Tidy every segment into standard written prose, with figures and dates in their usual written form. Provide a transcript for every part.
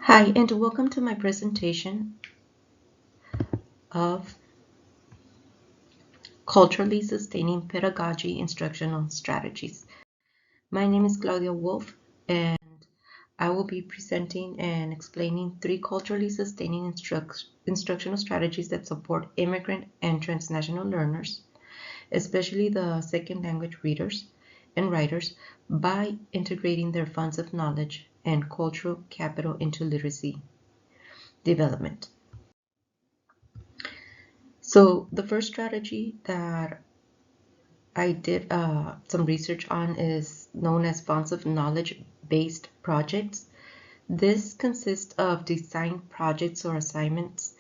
Hi, and welcome to my presentation of Culturally Sustaining Pedagogy Instructional Strategies. My name is Claudia Wolf, and I will be presenting and explaining three culturally sustaining instructional strategies that support immigrant and transnational learners, especially the second language readers and writers, by integrating their funds of knowledge and cultural capital into literacy development. So the first strategy that I did some research on is known as funds of knowledge-based projects. This consists of design projects or assignments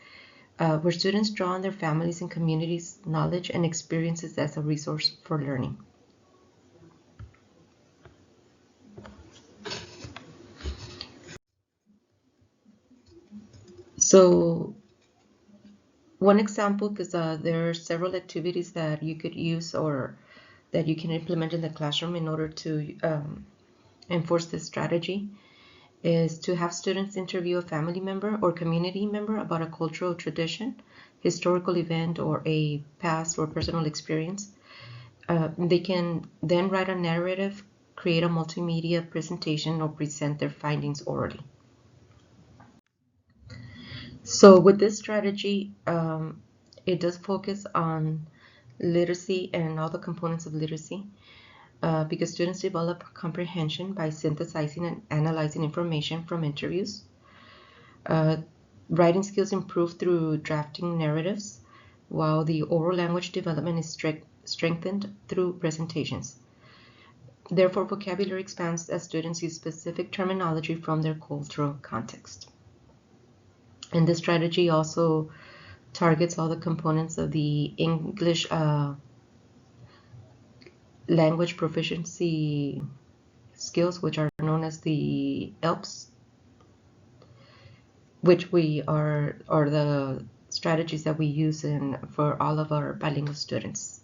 where students draw on their families and communities' knowledge and experiences as a resource for learning. So one example, because there are several activities that you could use or that you can implement in the classroom in order to enforce this strategy, is to have students interview a family member or community member about a cultural tradition, historical event, or a past or personal experience. They can then write a narrative, create a multimedia presentation, or present their findings orally. So with this strategy, it does focus on literacy and all the components of literacy. Because students develop comprehension by synthesizing and analyzing information from interviews. Writing skills improve through drafting narratives, while the oral language development is strengthened through presentations. Therefore, vocabulary expands as students use specific terminology from their cultural context. And this strategy also targets all the components of the English language proficiency skills, which are known as the ELPS, which are the strategies that we use for all of our bilingual students.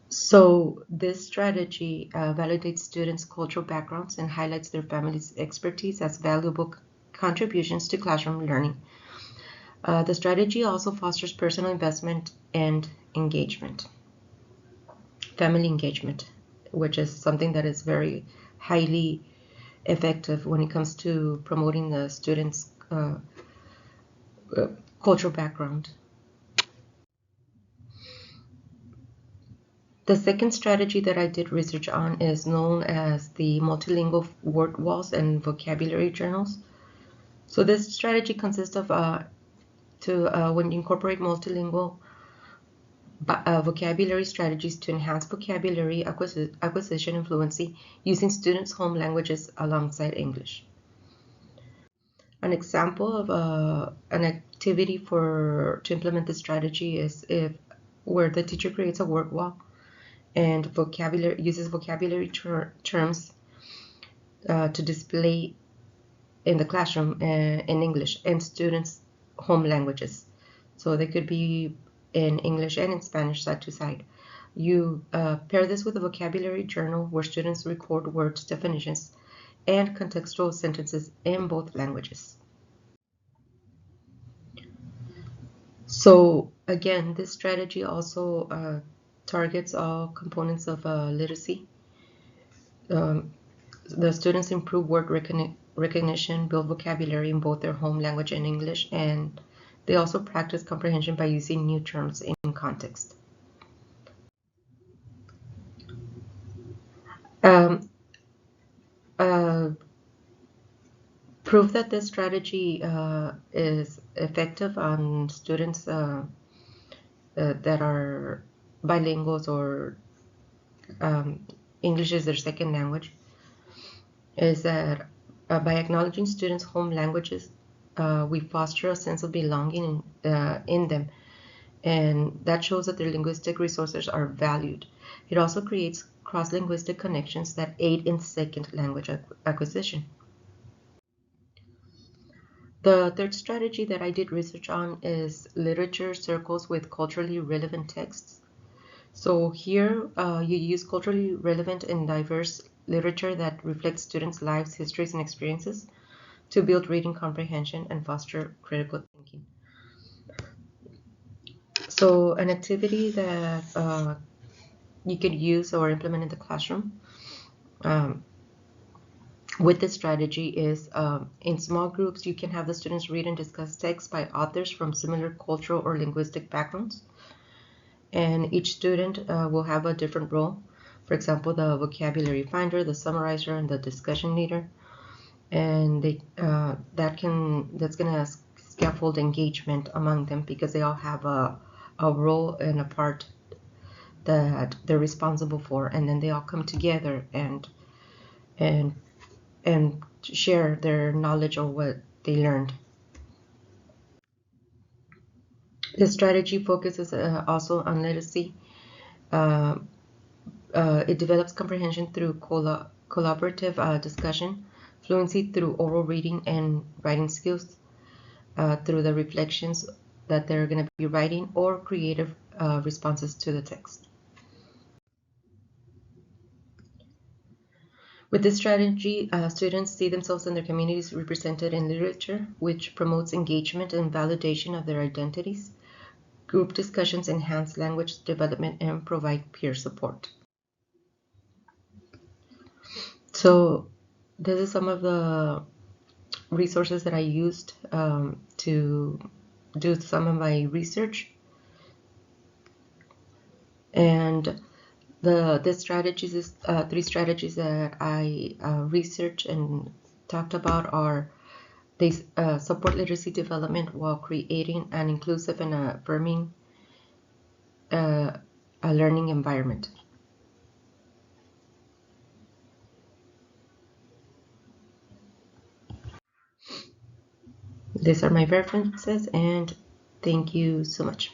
So this strategy validates students' cultural backgrounds and highlights their family's expertise as valuable contributions to classroom learning. The strategy also fosters personal investment and engagement, family engagement, which is something that is very highly effective when it comes to promoting the students' cultural background. The second strategy that I did research on is known as the multilingual word walls and vocabulary journals. So this strategy consists of when you incorporate multilingual vocabulary strategies to enhance vocabulary acquisition and fluency using students' home languages alongside English. An example of an activity to implement this strategy is where the teacher creates a word wall and uses vocabulary terms to display in the classroom in English and students' home languages. So they could be in English and in Spanish side to side. You pair this with a vocabulary journal where students record words, definitions, and contextual sentences in both languages. So again, this strategy also targets all components of literacy. The students improve word recognition, build vocabulary in both their home language and English, and they also practice comprehension by using new terms in context. Proof that this strategy is effective on students that are bilinguals or English is their second language is that by acknowledging students' home languages, we foster a sense of belonging in them, and that shows that their linguistic resources are valued. It also creates cross-linguistic connections that aid in second language acquisition. The third strategy that I did research on is literature circles with culturally relevant texts. So here you use culturally relevant and diverse literature that reflects students' lives, histories, and experiences to build reading comprehension and foster critical thinking. So an activity that you could use or implement in the classroom um, with this strategy is in small groups, you can have the students read and discuss texts by authors from similar cultural or linguistic backgrounds. And each student will have a different role. For example, the vocabulary finder, the summarizer, and the discussion leader. And that's gonna scaffold engagement among them because they all have a role and a part that they're responsible for, and then they all come together and and share their knowledge or what they learned. The strategy focuses also on literacy. Uh, it develops comprehension through collaborative discussion, fluency through oral reading and writing skills through the reflections that they're going to be writing, or creative responses to the text. With this strategy, students see themselves and their communities represented in literature, which promotes engagement and validation of their identities. Group discussions enhance language development and provide peer support. So this is some of the resources that I used to do some of my research. And the strategies is three strategies that I researched and talked about are they support literacy development while creating an inclusive and affirming a learning environment. These are my references, and thank you so much.